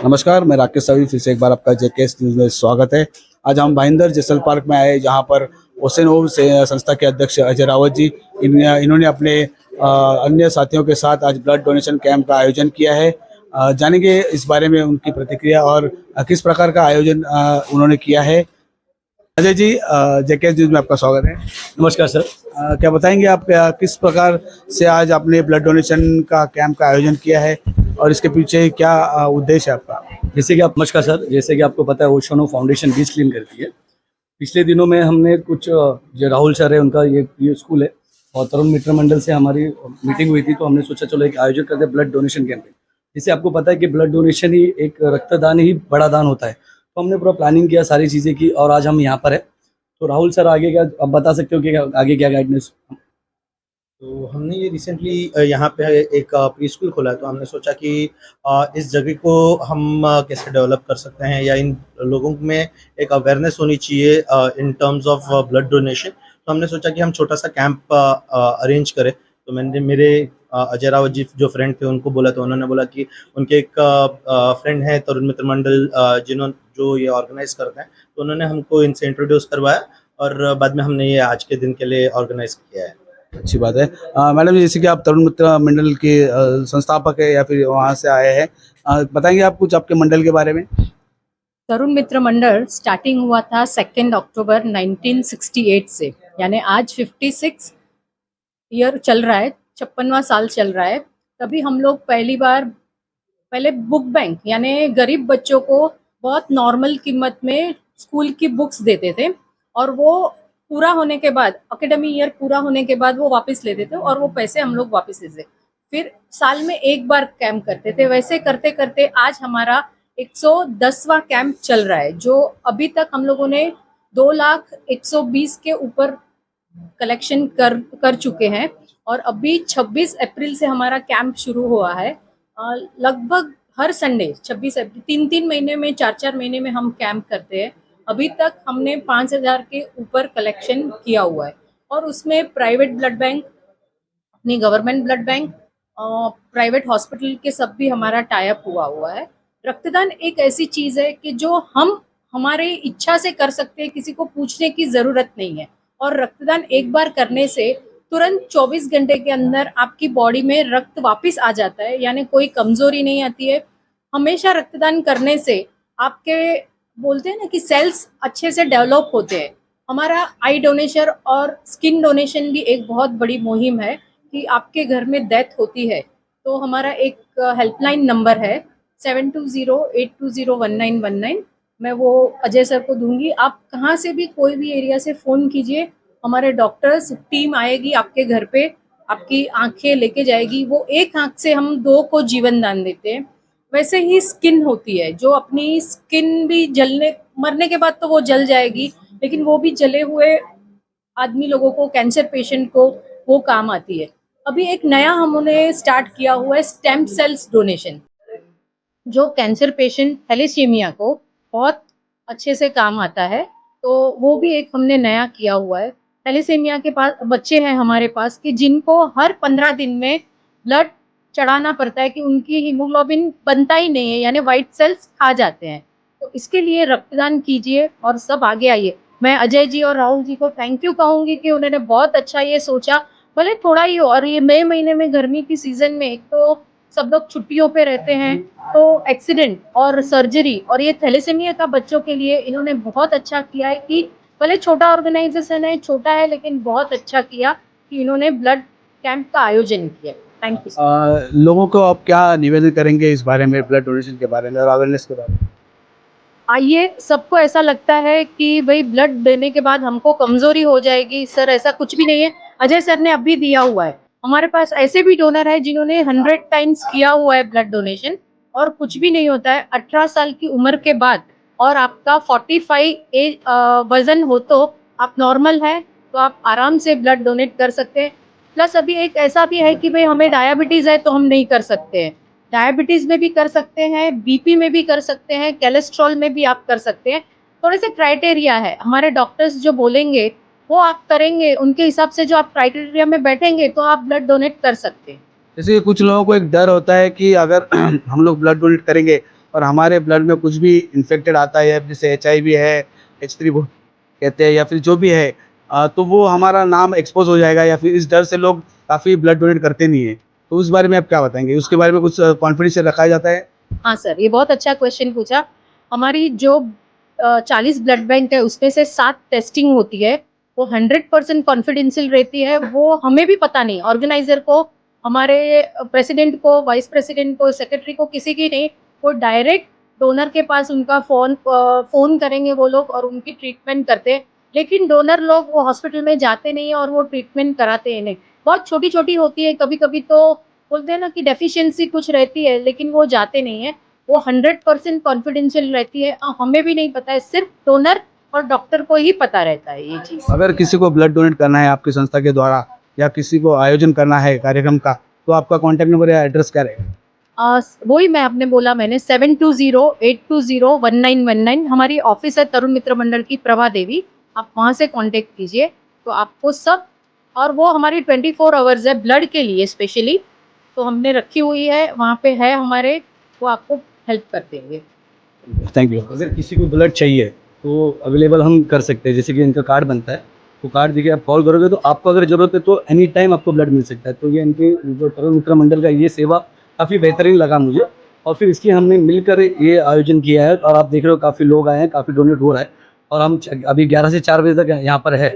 नमस्कार, मैं राकेश सवी फिर से एक बार आपका जेकेएस न्यूज़ में स्वागत है। आज हम भाईंदर जैसल पार्क में आए, जहां पर ओशन होम से संस्था के अध्यक्ष अजय रावत जी इन्होंने अपने अन्य साथियों के साथ आज ब्लड डोनेशन कैंप का आयोजन किया है। जानेंगे इस बारे में उनकी प्रतिक्रिया और किस प्रकार का आयोजन उन्होंने किया है। अजय जी, जेकेएस न्यूज़ में आपका स्वागत है। नमस्कार सर। क्या बताएंगे आप किस प्रकार से आज आपने ब्लड डोनेशन का कैंप का आयोजन किया है और इसके पीछे क्या उद्देश्य है आपका? नमस्कार सर, जैसे कि आपको पता है ओशनो फाउंडेशन बीच क्लीन करती है। पिछले दिनों में हमने कुछ जो राहुल सर है उनका ये स्कूल है और तरुण मित्र मंडल से हमारी मीटिंग हुई थी, तो हमने सोचा चलो एक आयोजन करते हैं ब्लड डोनेशन कैंपेन। जिससे आपको पता है कि ब्लड डोनेशन ही एक रक्तदान ही बड़ा दान होता है, तो हमने पूरा प्लानिंग किया, सारी चीज़ें की और आज हम यहाँ पर है। तो राहुल सर आगे क्या अब बता सकते हो कि आगे क्या गाइडेंस? तो हमने ये रिसेंटली यहाँ पे एक प्री स्कूल खोला है, तो हमने सोचा कि इस जगह को हम कैसे डेवलप कर सकते हैं या इन लोगों में एक अवेयरनेस होनी चाहिए in terms of blood donation. तो हमने सोचा कि हम छोटा सा कैंप अरेंज करें। तो मैंने मेरे अजय रावत जी जो फ्रेंड थे उनको बोला, तो उन्होंने बोला कि उनके एक फ्रेंड है तरुण मित्र मंडल जो ये ऑर्गेनाइज करते हैं, तो उन्होंने हमको इनसे इंट्रोड्यूस करवाया और बाद में हमने ये आज के दिन के लिए ऑर्गेनाइज किया है। अच्छी बात है। मैडम जी, जैसे कि आप तरुण मित्र मंडल के संस्थापक है या फिर वहाँ से आए हैं, बताएंगे आप कुछ आपके मंडल के बारे में? तरुण मित्र मंडल स्टार्टिंग हुआ था 2 अक्टूबर 1968 से, यानी आज 56 ईयर चल रहा है, 56वां साल चल रहा है। तभी हम लोग पहले बुक बैंक यानी गरीब बच्चों को बहुत नॉर्मल कीमत में स्कूल की बुक्स देते थे और वो पूरा होने के बाद, एकेडमी ईयर पूरा होने के बाद वो वापस लेते थे और वो पैसे हम लोग वापस देते थे। फिर साल में एक बार कैंप करते थे। वैसे करते करते आज हमारा 110वां कैंप चल रहा है, जो अभी तक हम लोगों ने 2,120 के ऊपर कलेक्शन कर चुके हैं। और अभी 26 अप्रैल से हमारा कैंप शुरू हुआ है। लगभग हर संडे 26 अप्रैल 3 महीने में 4 महीने में हम कैंप करते हैं। अभी तक हमने 5,000 के ऊपर कलेक्शन किया हुआ है और उसमें प्राइवेट ब्लड बैंक, अपनी government blood bank, private hospital के सब भी हमारा टाई अप हुआ है। रक्तदान एक ऐसी चीज़ है कि जो हम हमारे इच्छा से कर सकते हैं, किसी को पूछने की ज़रूरत नहीं है। और रक्तदान एक बार करने से तुरंत 24 घंटे के अंदर आपकी बॉडी में रक्त वापस आ जाता है, यानी कोई कमज़ोरी नहीं आती है। हमेशा रक्तदान करने से आपके बोलते हैं ना कि सेल्स अच्छे से डेवलप होते हैं। हमारा आई डोनेशन और स्किन डोनेशन भी एक बहुत बड़ी मुहिम है कि आपके घर में डेथ होती है तो हमारा एक हेल्पलाइन नंबर है 7208201919। मैं वो अजय सर को दूंगी। आप कहाँ से भी कोई भी एरिया से फ़ोन कीजिए, हमारे डॉक्टर्स टीम आएगी आपके घर पे, आपकी आंखें लेके जाएगी। वो एक आंख से हम 2 को जीवन दान देते हैं। वैसे ही स्किन होती है, जो अपनी स्किन भी मरने के बाद तो वो जल जाएगी, लेकिन वो भी जले हुए आदमी लोगों को, कैंसर पेशेंट को वो काम आती है। अभी एक नया हमने स्टार्ट किया हुआ है स्टेम सेल्स डोनेशन, जो कैंसर पेशेंट थैलेसीमिया को बहुत अच्छे से काम आता है। तो वो भी एक हमने नया किया हुआ है। थैलेसीमिया के पास बच्चे हैं हमारे पास कि जिनको हर 15 दिन में ब्लड चढ़ाना पड़ता है कि उनकी हीमोग्लोबिन बनता ही नहीं है, यानी वाइट सेल्स खा जाते हैं। तो इसके लिए रक्तदान कीजिए और सब आगे आइए। मैं अजय जी और राहुल जी को थैंक यू कहूँगी कि उन्होंने बहुत अच्छा ये सोचा, भले थोड़ा ही हो। और ये मई महीने में गर्मी की सीज़न में एक तो सब लोग छुट्टियों पे रहते हैं, तो एक्सीडेंट और सर्जरी और ये थैलेसीमिया का बच्चों के लिए इन्होंने बहुत अच्छा किया है कि भले छोटा ऑर्गेनाइजेशन है, छोटा है, लेकिन बहुत अच्छा किया कि इन्होंने ब्लड कैंप का आयोजन किया। Thank you. लोगों को आप क्या निवेदन करेंगे इस बारे में, ब्लड डोनेशन के बारे में और अवेयरनेस के बारे में? आइए, सबको ऐसा लगता है कि भाई ब्लड देने के बाद हमको कमजोरी हो जाएगी। सर, ऐसा कुछ भी नहीं है। अजय सर ने अभी दिया हुआ है। हमारे पास ऐसे भी डोनर है जिन्होंने 100 टाइम्स किया हुआ है ब्लड डोनेशन और कुछ भी नहीं होता है। 18 साल की उम्र के बाद और आपका 45 वजन हो तो आप नॉर्मल है, तो आप आराम से ब्लड डोनेट कर सकते हैं। प्लस अभी एक ऐसा भी है कि भाई हमें डायबिटीज़ है तो हम नहीं कर सकते हैं। डायबिटीज़ में भी कर सकते हैं, बीपी में भी कर सकते हैं, कोलेस्ट्रॉल में भी आप कर सकते हैं। थोड़े से क्राइटेरिया है, हमारे डॉक्टर्स जो बोलेंगे वो आप करेंगे, उनके हिसाब से जो आप क्राइटेरिया में बैठेंगे तो आप ब्लड डोनेट कर सकते हैं। जैसे कि कुछ लोगों को एक डर होता है कि अगर हम लोग ब्लड डोनेट करेंगे और हमारे ब्लड में कुछ भी इन्फेक्टेड आता है, जैसे HIV है, H3 कहते हैं या फिर जो भी है, तो वो हमारा नाम एक्सपोज हो जाएगा, या फिर इस डर से लोग काफ़ी ब्लड डोनेट करते नहीं है। तो उस बारे में आप क्या बताएंगे? उसके बारे में कुछ कॉन्फिडेंस रखा जाता है? हाँ सर, ये बहुत अच्छा क्वेश्चन पूछा। हमारी जो 40 ब्लड बैंक है उसमें से 7 टेस्टिंग होती है, वो 100% कॉन्फिडेंशियल रहती है। वो हमें भी पता नहीं, ऑर्गेनाइजर को, हमारे प्रेसिडेंट को, वाइस प्रेसिडेंट को, सेक्रेटरी को, किसी की नहीं। वो डायरेक्ट डोनर के पास उनका फ़ोन करेंगे वो लोग और उनकी ट्रीटमेंट करते हैं। लेकिन डोनर लोग वो हॉस्पिटल में जाते नहीं हैं और वो ट्रीटमेंट कराते हैं नहीं। बहुत छोटी-छोटी होती है, कभी-कभी तो बोलते हैं ना कि डेफिशिएंसी कुछ रहती है, लेकिन वो जाते नहीं हैं। वो 100% कॉन्फिडेंशियल रहती है। हमें भी नहीं पता है, सिर्फ डोनर और डॉक्टर को ही पता रहता है ये चीज़। अगर किसी को ब्लड डोनेट करना है आपकी संस्था के द्वारा, या किसी को आयोजन करना है कार्यक्रम का, तो आपका कॉन्टैक्ट नंबर या एड्रेस क्या रहेगा? वही मैं आपने बोला, मैंने 7208201919 हमारी ऑफिस है तरुण मित्र मंडल की, प्रभा देवी। आप वहाँ से कांटेक्ट कीजिए तो आपको सब, और वो हमारी 24 आवर्स है ब्लड के लिए स्पेशली, तो हमने रखी हुई है, वहाँ पे है हमारे, वो आपको हेल्प कर देंगे। Thank you. अगर किसी को ब्लड चाहिए तो अवेलेबल हम कर सकते हैं। जैसे कि इनका कार्ड बनता है, तो कार्ड देखिए आप कॉल करोगे तो आपको अगर ज़रूरत है तो एनी टाइम आपको ब्लड मिल सकता है। तो ये इनके जो तरुण मित्र मंडल का ये सेवा काफ़ी बेहतरीन लगा मुझे, और फिर इसकी हमने मिलकर ये आयोजन किया है। और आप देख रहे हो काफ़ी लोग आए हैं, काफ़ी डोनेट हो रहा है, और हम अभी 11 से 4 बजे तक यहाँ पर है।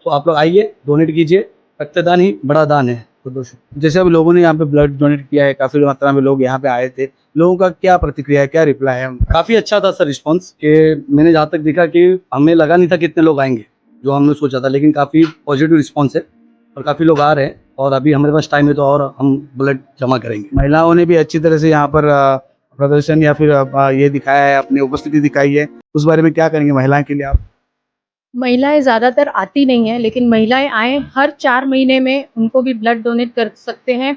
तो आप लोग आइए, डोनेट कीजिए, रक्तदान ही बड़ा दान है। तो दोस्तों, जैसे अब लोगों ने यहाँ पे ब्लड डोनेट किया है, काफ़ी मात्रा में लोग यहाँ पे आए थे, लोगों का क्या प्रतिक्रिया है, क्या रिप्लाई है उनका? काफ़ी अच्छा था सर रिस्पॉन्स, कि मैंने जहाँ तक देखा कि हमें लगा नहीं था कितने लोग आएंगे जो हमने सोचा था, लेकिन काफ़ी पॉजिटिव रिस्पॉन्स है और काफ़ी लोग आ रहे हैं। और अभी हमारे पास टाइम है तो और हम ब्लड जमा करेंगे। महिलाओं ने भी अच्छी तरह से यहाँ पर प्रदर्शन या फिर ये दिखाया है, अपनी उपस्थिति दिखाई है, उस बारे में क्या करेंगे महिलाओं के लिए आप? महिलाएं ज़्यादातर आती नहीं हैं, लेकिन महिलाएं आए, हर 4 महीने में उनको भी ब्लड डोनेट कर सकते हैं।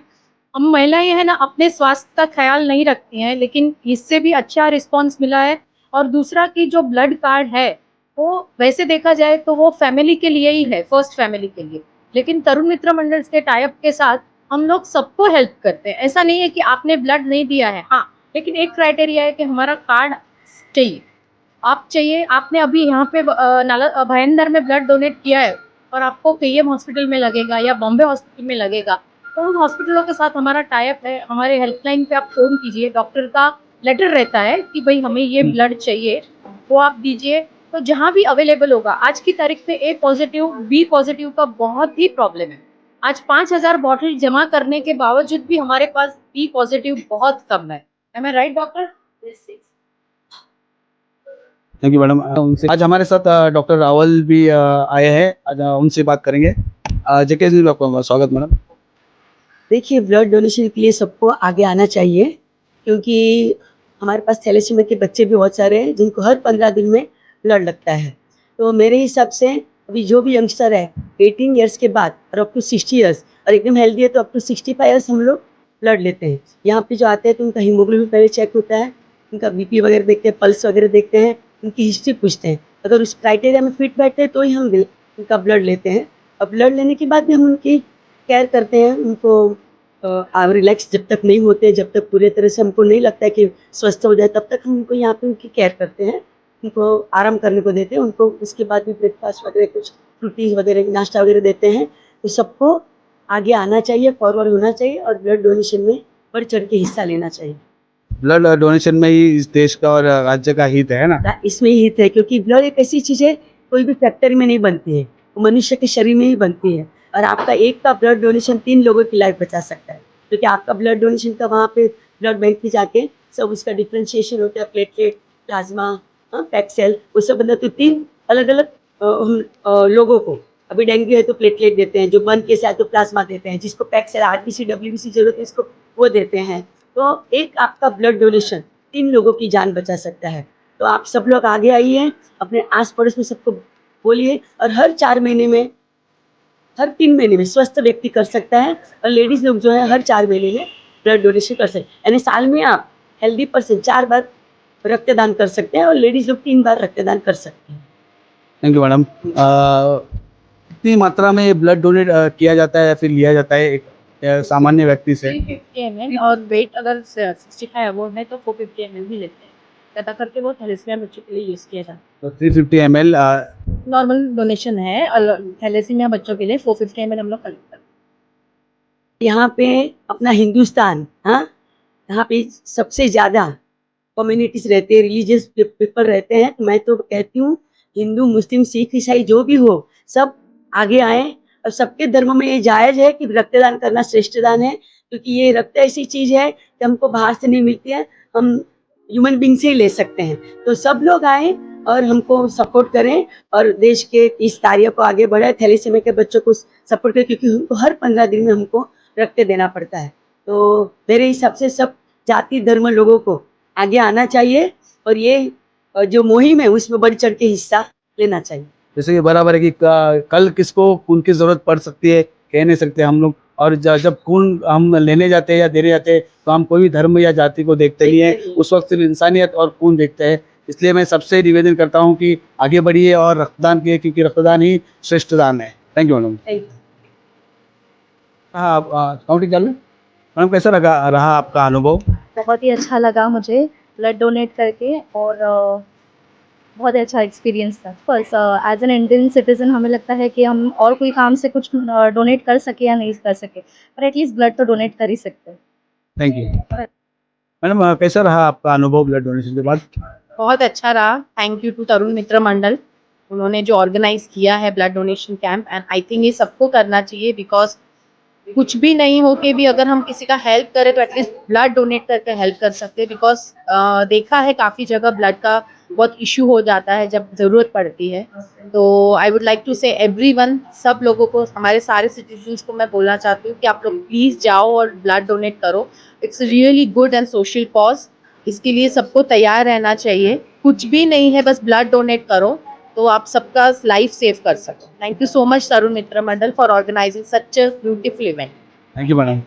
हम महिलाएं हैं ना, अपने स्वास्थ्य का ख्याल नहीं रखती हैं, लेकिन इससे भी अच्छा रिस्पांस मिला है। और दूसरा कि जो ब्लड कार्ड है, वो वैसे देखा जाए तो वो फैमिली के लिए ही है, फर्स्ट फैमिली के लिए। लेकिन तरुण मित्र मंडल के टाई अप के साथ हम लोग सबको हेल्प करते हैं। ऐसा नहीं है कि आपने ब्लड नहीं दिया है, हाँ, लेकिन एक क्राइटेरिया है कि हमारा कार्ड चाहिए। आप चाहिए, आपने अभी यहाँ पे भाईंदर में ब्लड डोनेट किया है और आपको KM हॉस्पिटल में लगेगा या बॉम्बे हॉस्पिटल में लगेगा, तो उन हॉस्पिटलों के साथ हमारा टाई अप है। हमारे हेल्पलाइन पे आप फ़ोन कीजिए, डॉक्टर का लेटर रहता है कि भाई हमें ये ब्लड चाहिए, वो आप दीजिए, तो जहाँ भी अवेलेबल होगा। आज की तारीख में A पॉजिटिव, B पॉजिटिव का बहुत ही प्रॉब्लम है। आज 5000 बॉटल जमा करने के बावजूद भी हमारे पास B पॉजिटिव बहुत कम है। Am I right doctor? Thank you madam. उनसे आज हमारे साथ डॉक्टर रावल भी आए हैं, आज उनसे बात करेंगे। जेके जी, आपका स्वागत मैडम। देखिए, ब्लड डोनेशन के लिए सबको आगे आना चाहिए, क्योंकि हमारे पास थैलेसीमिया के बच्चे भी बहुत सारे हैं जिनको हर 15 दिन में ब्लड लगता है। तो मेरे हिसाब से अभी जो भी यंगस्टर है 18 ईयर्स के बाद और अप टू 60 ईयर्स, और एकदम हेल्दी है तो अप टू 65 ईयर्स हम लोग ब्लड लेते हैं। यहाँ पे जो आते हैं तो उनका हीमोग्लोबिन पहले चेक होता है, उनका BP वगैरह देखते हैं, पल्स वगैरह देखते हैं, उनकी हिस्ट्री पूछते हैं। अगर उस क्राइटेरिया में फिट बैठते हैं तो ही हम उनका ब्लड लेते हैं। और ब्लड लेने के बाद भी हम उनकी केयर करते हैं। उनको रिलैक्स जब तक नहीं होते, जब तक पूरे तरह से हमको नहीं लगता है कि स्वस्थ हो जाए, तब तक हम उनको यहाँ पे उनकी केयर करते हैं, उनको आराम करने को देते हैं। उनको उसके बाद भी ब्रेकफास्ट वगैरह, कुछ फ्रूटीज वगैरह, नाश्ता वगैरह देते हैं। तो सबको आगे आना चाहिए, फॉरवर्ड होना चाहिए और ब्लड डोनेशन में बढ़ चढ़ के हिस्सा लेना चाहिए। ब्लड डोनेशन में ही इस देश का और राज्य का हित है ना? इसमें ही हित है, क्योंकि ब्लड एक ऐसी चीज़ है, कोई भी फैक्ट्री में नहीं बनती है, वो मनुष्य के शरीर में ही बनती है। और आपका एक का ब्लड डोनेशन 3 लोगों की लाइफ बचा सकता है, क्योंकि आपका ब्लड डोनेशन का वहाँ पे ब्लड बैंक में जाके सब उसका डिफ्रेंशिएशन होता है, प्लेटलेट, प्लाज्मा, पैक सेल, वो सब बनता है। तो 3 अलग अलग लोगों को, अभी डेंगू है तो प्लेटलेट देते हैं, जो बर्न केस है तो प्लाज्मा देते हैं, जिसको पैक सेल, RBC WBC जरूरत है इसको वो देते हैं। तो एक आपका ब्लड डोनेशन 3 लोगों की जान बचा सकता है। तो आप सब लोग आगे आइए, अपने आस पड़ोस में सबको बोलिए, और हर 4 महीने में, हर 3 महीने में स्वस्थ व्यक्ति कर सकता है, और लेडीज़ लोग जो है हर 4 महीने में ब्लड डोनेशन कर सकते हैं। यानी साल में आप हेल्दी पर्सन 4 बार रक्तदान कर सकते हैं और लेडीज़ लोग 3 बार रक्तदान कर सकते हैं। Thank you madam. कितनी मात्रा में ब्लड डोनेट किया जाता है या फिर लिया जाता है एक सामान्य व्यक्ति से? 350 ml, और वेट अगर 65 अबव है तो 450 ml भी लेते हैं। तथा करके वो थैलेसीमिया बच्चों के लिए यूज़ किया जाता तो 350 ml है। नॉर्मल डोनेशन है थैलेसीमिया बच्चों के लिए 450 ml हम लोग कलेक्ट करते हैं। यहाँ पे अपना हिंदुस्तान, हाँ, यहाँ पे सबसे ज़्यादा कम्युनिटीज रहते हैं, रिलीजियस पीपल रहते हैं। मैं तो कहती हूँ हिंदू, मुस्लिम, सिख, ईसाई जो भी हो, सब आगे आए। और सबके धर्म में ये जायज़ है कि रक्तदान करना श्रेष्ठ दान है, क्योंकि ये रक्त ऐसी चीज़ है कि हमको बाहर से नहीं मिलती है, हम ह्यूमन बींग से ही ले सकते हैं। तो सब लोग आए और हमको सपोर्ट करें और देश के इस कार्य को आगे बढ़ाए, थैलेसीमिया के बच्चों को सपोर्ट करें, क्योंकि उनको हर 15 दिन में हमको रक्त देना पड़ता है। तो मेरे हिसाब से सब जाति धर्म लोगों को आगे आना चाहिए और ये जो मुहिम है उसमें बढ़ चढ़ के हिस्सा लेना चाहिए। जैसे कि बराबर है कि कल किसको खून की जरूरत पड़ सकती है कह नहीं सकते हम लोग। और जब खून हम लेने जाते हैं या देने जाते हैं तो हम कोई भी धर्म या जाति को देखते नहीं है, उस वक्त सिर्फ इंसानियत और खून देखते हैं। इसलिए मैं सबसे निवेदन करता हूँ कि आगे बढ़िए और रक्तदान किए, क्योंकि रक्तदान ही श्रेष्ठ दान है। Thank you madam. हाँ, काउंटिंग चालू है। मैडम, कैसा रहा आपका अनुभव? बहुत ही अच्छा लगा मुझे ब्लड डोनेट करके और बहुत ही अच्छा एक्सपीरियंस था। बस एज एन इंडियन सिटीज़न हमें लगता है कि हम और कोई काम से कुछ डोनेट कर सके या नहीं कर सके, पर एटलीस्ट ब्लड तो डोनेट कर ही सकते हैं। Thank you madam. कैसा रहा आपका अनुभव ब्लड डोनेशन के बाद? बहुत अच्छा रहा। थैंक यू टू तरुण मित्र मंडल, उन्होंने जो ऑर्गेनाइज किया है blood donation camp, and I think ये सबको करना चाहिए, बिकॉज कुछ भी नहीं हो के भी अगर हम किसी का हेल्प करें तो एटलीस्ट ब्लड डोनेट करके हेल्प कर सकते हैं। बिकॉज देखा है काफ़ी जगह ब्लड का बहुत इशू हो जाता है जब ज़रूरत पड़ती है। तो आई वुड लाइक टू से एवरीवन, सब लोगों को, हमारे सारे सिटीजन्स को मैं बोलना चाहती हूँ कि आप लोग प्लीज़ जाओ और ब्लड डोनेट करो। It's really good and social cause. इसके लिए सबको तैयार रहना चाहिए। कुछ भी नहीं है, बस ब्लड डोनेट करो तो आप सबका लाइफ सेव कर सको। Thank you so much Tarun Mitra Mandal for organising such a beautiful event. Thank you madam.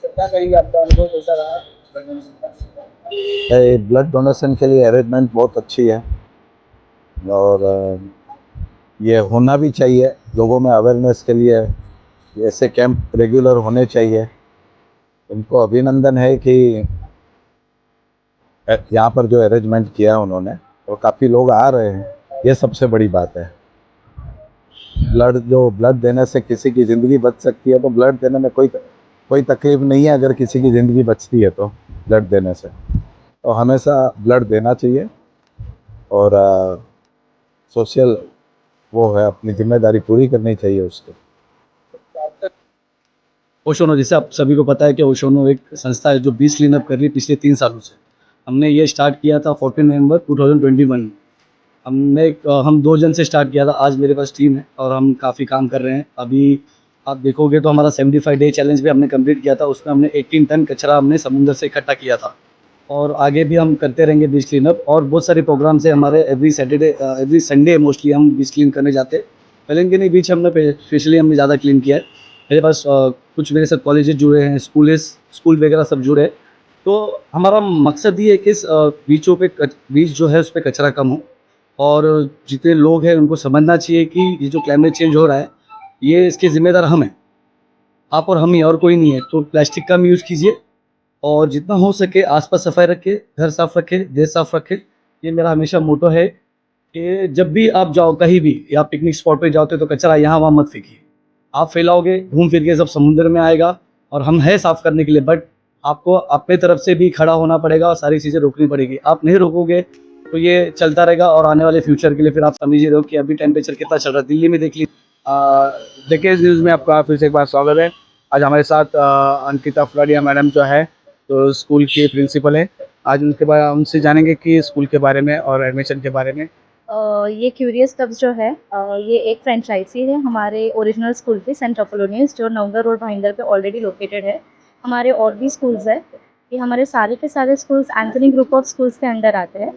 क्या कहेंगे, आपका अनुभव कैसा रहा? ब्लड डोनेशन के लिए अरेंजमेंट बहुत अच्छी है और ये होना भी चाहिए लोगों में अवेयरनेस के लिए। ऐसे कैंप रेगुलर होने चाहिए। उनको अभिनंदन है कि यहाँ पर जो अरेंजमेंट किया है उन्होंने, और काफ़ी लोग आ रहे हैं, ये सबसे बड़ी बात है। ब्लड देने से किसी की ज़िंदगी बच सकती है, तो ब्लड देने में कोई तकलीफ नहीं है अगर किसी की ज़िंदगी बचती है तो ब्लड देने से। तो हमेशा ब्लड देना चाहिए और सोशल वो है, अपनी जिम्मेदारी पूरी करनी चाहिए उसको। ओशोनो, जैसे आप सभी को पता है कि ओशोनो एक संस्था है जो बीच क्लीनअप कर रही है पिछले 3 सालों से। हमने ये स्टार्ट किया था 14 नवंबर 2021। हम 2 जन से स्टार्ट किया था। आज मेरे पास टीम है और हम काफ़ी काम कर रहे हैं। अभी आप देखोगे तो हमारा 75 डे चैलेंज भी हमने कंप्लीट किया था। उसमें हमने 18 टन कचरा हमने समुद्र से इकट्ठा किया था और आगे भी हम करते रहेंगे बीच क्लीनअप। और बहुत सारे प्रोग्राम्स हैं हमारे। एवरी संडे मोस्टली हम बीच क्लीन करने जाते हैं। पहले बीच हमने स्पेशली हमने ज़्यादा क्लीन किया है। मेरे पास कुछ मेरे साथ कॉलेजेस जुड़े हैं, स्कूल वगैरह सब जुड़े हैं। तो हमारा मकसद ये है कि बीच जो है उस पर कचरा कम हो और जितने लोग हैं उनको समझना चाहिए कि ये जो क्लाइमेट चेंज हो रहा है ये इसके ज़िम्मेदार हम हैं, आप और हम ही, और कोई नहीं है। तो प्लास्टिक कम यूज़ कीजिए और जितना हो सके आसपास सफाई रखें, घर साफ रखें, देश साफ रखें। ये मेरा हमेशा मोटो है कि जब भी आप जाओ कहीं भी या पिकनिक स्पॉट पे जाते हो तो कचरा यहाँ वहाँ मत फेंकिए। आप फैलाओगे, घूम फिर के सब समुद्र में आएगा। और हम है साफ़ करने के लिए, बट आपको अपने तरफ से भी खड़ा होना पड़ेगा और सारी चीज़ें रोकनी पड़ेगी। आप नहीं रोकोगे तो ये चलता रहेगा और आने वाले फ्यूचर के लिए फिर आप समझ ही रहे हो कि अभी टेम्परेचर कितना चल रहा है। दिल्ली में देख लीजिए। देखिए, इस न्यूज़ में आपका फिर से एक बार स्वागत है। आज हमारे साथ अंकिता फुलारिया मैडम जो है तो स्कूल की प्रिंसिपल है। आज उनसे जानेंगे कि स्कूल के बारे में और एडमिशन के बारे में। ये क्यूरियस कब्स जो है ये एक फ्रेंचाइजी है हमारे ओरिजिनल स्कूल की, सेंट अपोलोनियस, जो नवंगर रोड भाईंदर पे ऑलरेडी लोकेटेड है। हमारे और भी स्कूल्स है। ये हमारे सारे के सारे schools Anthony group of schools के अंडर आते हैं।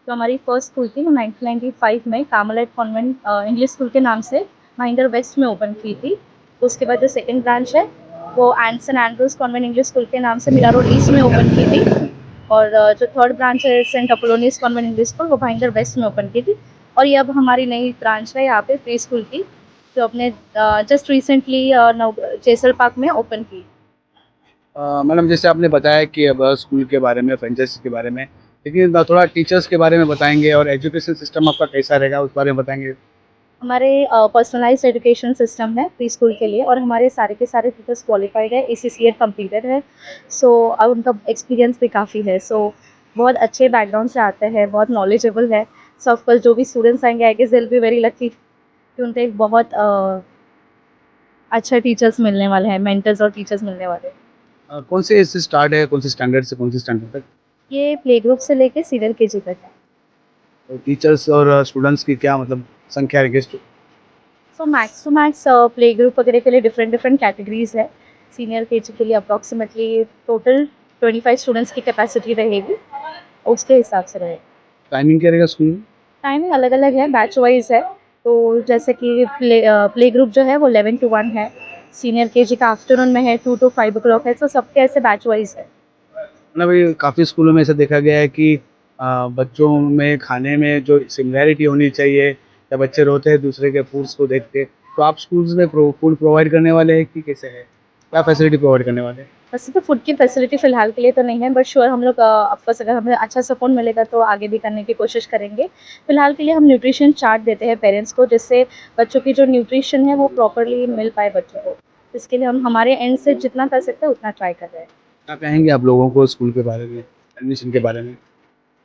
तो हमारी फर्स्ट स्कूल थी वो 1995 में कार्मेलाइट कॉन्वेंट इंग्लिश स्कूल के नाम से भाईंदर वेस्ट में ओपन की थी। उसके बाद जो सेकंड ब्रांच है वो Saint Andrews Convent English School के नाम से मीरा रोड ईस्ट में ओपन की थी। और जो थर्ड ब्रांच है Saint Apollonius Convent English School, वो भाईंदर वेस्ट में ओपन की थी। और ये अब हमारी नई ब्रांच है यहाँ पे प्री स्कूल की, जो अपने जस्ट रिसेंटली चेसल पार्क में ओपन की। मैडम, जैसे आपने बताया कि अब स्कूल के बारे में, फ्रेंचाइजी के बारे में, लेकिन थोड़ा टीचर्स के बारे में बताएंगे और एजुकेशन सिस्टम आपका कैसा रहेगा उस बारे में बताएंगे। हमारे पर्सनलाइज्ड एजुकेशन सिस्टम है प्री स्कूल के लिए, और हमारे सारे के सारे टीचर्स क्वालिफाइड है, ACCET कंप्लीटेड है। सो अब उनका एक्सपीरियंस भी काफ़ी है। सो बहुत अच्छे बैकग्राउंड से आते हैं, बहुत नॉलेजेबल है। सो ऑफकोर्स जो भी स्टूडेंट्स आएंगे I guess they will be very lucky कि उनको एक बहुत अच्छे टीचर्स मिलने वाले हैं, मेंटर्स और टीचर्स मिलने वाले हैं। कौन से एज से स्टार्ट है, कौन से स्टैंडर्ड से कौन से स्टैंडर्ड तक? ये प्ले ग्रुप से लेके सीनियर KG तक है। तो टीचर्स और स्टूडेंट्स की क्या मतलब संख्या रहेगी? So max to max play group वगैरह के लिए डिफरेंट डिफरेंट कैटेगरीज है। सीनियर KG के लिए अप्रॉक्सीमेटली टोटल 25 स्टूडेंट्स की कैपेसिटी रहेगी, उसके हिसाब से रहेगा। टाइमिंग क्या रहेगा स्कूल में? टाइमिंग अलग अलग है, बैच वाइज है। तो जैसे कि प्ले ग्रुप जो है वो 11 to 1 है, सीनियर KG का आफ्टरनून में है 2 to 5 o'clock है। तो सबके ऐसे बैच वाइज है। ना भाई, काफ़ी स्कूलों में ऐसा देखा गया है कि बच्चों में खाने में जो सिमिलैरिटी होनी चाहिए, या बच्चे रोते हैं दूसरे के फूड्स को देख के, तो आप स्कूल्स में फूड प्रोवाइड करने वाले हैं कि कैसे है? क्या फैसिलिटी प्रोवाइड करने वाले हैं? वैसे तो फूड की फैसिलिटी फ़िलहाल के लिए तो नहीं है, बट श्योर हम लोग ऑफकोर्स अगर हमें अच्छा सपोर्ट मिलेगा तो आगे भी करने की कोशिश करेंगे। फ़िलहाल के लिए हम न्यूट्रिशन चार्ट देते हैं पेरेंट्स को, जिससे बच्चों की जो न्यूट्रिशन है वो प्रॉपर्ली मिल पाए बच्चों को। इसके लिए हम हमारे एंड से जितना कर सकते हैं उतना ट्राई कर रहे हैं। क्या कहेंगे आप लोगों को स्कूल के बारे में, एडमिशन के बारे में?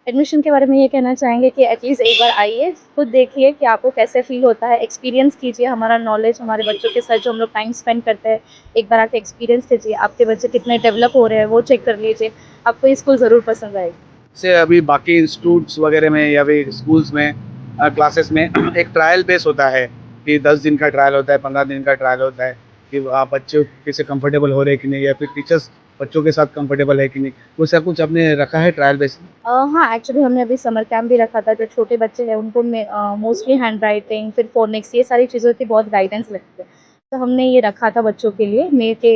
एडमिशन के बारे में ये कहना चाहेंगे कि एटलीस्ट एक बार आइए, खुद देखिए कि आपको कैसे फ़ील होता है, एक्सपीरियंस कीजिए हमारा नॉलेज, हमारे बच्चों के साथ जो हम लोग टाइम स्पेंड करते हैं, एक बार आके एक्सपीरियंस कीजिए, आपके बच्चे कितने डेवलप हो रहे हैं वो चेक कर लीजिए, आपको ये स्कूल ज़रूर पसंद आएगी। से अभी बाकी इंस्टीट्यूट्स वगैरह में या फिर स्कूल्स में क्लासेस में एक ट्रायल बेस होता है कि 10 दिन का ट्रायल होता है, 15 दिन का ट्रायल होता है कि आप बच्चे कैसे कंफर्टेबल हो रहे हैं कि नहीं, या फिर टीचर्स बच्चों के साथ कंफर्टेबल है कि नहीं, वो सब कुछ आपने रखा है ट्रायल बेस? हाँ, एक्चुअली हमने अभी समर कैंप भी रखा था। जो छोटे बच्चे हैं उनको मोस्टली हैंड राइटिंग, फिर फोनिक्स, ये सारी चीज़ों की बहुत गाइडेंस लगती है। तो हमने ये रखा था बच्चों के लिए मई के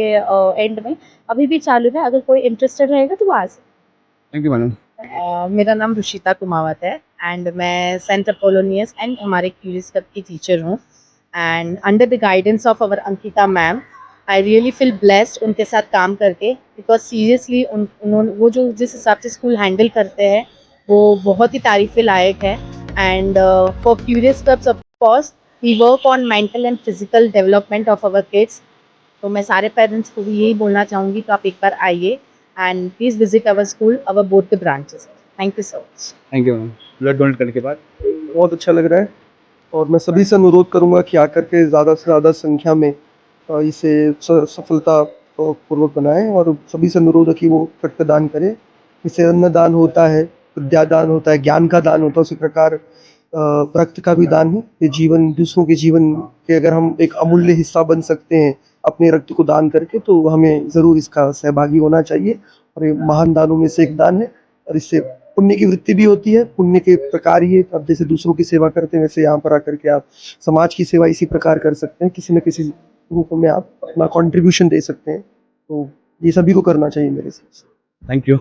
एंड में। अभी भी चालू है, अगर कोई इंटरेस्टेड रहेगा तो वो आ सकता है। Thank you madam. मेरा नाम रुशिता कुमावत है एंड मैं सेंट अपोलोनियस एंड हमारे क्यूरियस क्लब की टीचर हूँ। And under the guidance of our Ankita ma'am, I really feel blessed उनके साथ काम करके, बिकॉज सीरियसली उन्होंने वो जो जिस हिसाब से स्कूल हैंडल करते हैं वो बहुत ही तारीफ़ लायक है। And for curious clubs of course we work on mental and physical development of our kids. तो मैं सारे पेरेंट्स को भी यही बोलना चाहूँगी तो आप एक बार आइए and please visit our school, our both the branches. Thank you so much. Thank you ma'am. Blood donate करने के बाद बहुत अच्छा लग रहा है, और मैं सभी से अनुरोध करूंगा कि आकर के ज़्यादा से ज़्यादा संख्या में इसे सफलता पूर्वक बनाएं, और सभी से अनुरोध है कि वो रक्तदान करें। इससे अन्नदान होता है, विद्यादान होता है, ज्ञान का दान होता है, उसी प्रकार रक्त का भी दान है। ये जीवन, दूसरों के जीवन के अगर हम एक अमूल्य हिस्सा बन सकते हैं अपने रक्त को दान करके, तो हमें ज़रूर इसका सहभागी होना चाहिए। और ये महान दानों में से एक दान है, और इससे पुण्य की वृत्ति भी होती है। पुण्य के प्रकार ये, अब जैसे दूसरों की सेवा करते हैं वैसे यहाँ पर आकर के आप समाज की सेवा इसी प्रकार कर सकते हैं, किसी न किसी रूप में आप अपना कंट्रीब्यूशन दे सकते हैं। तो ये सभी को करना चाहिए मेरे से। Thank you.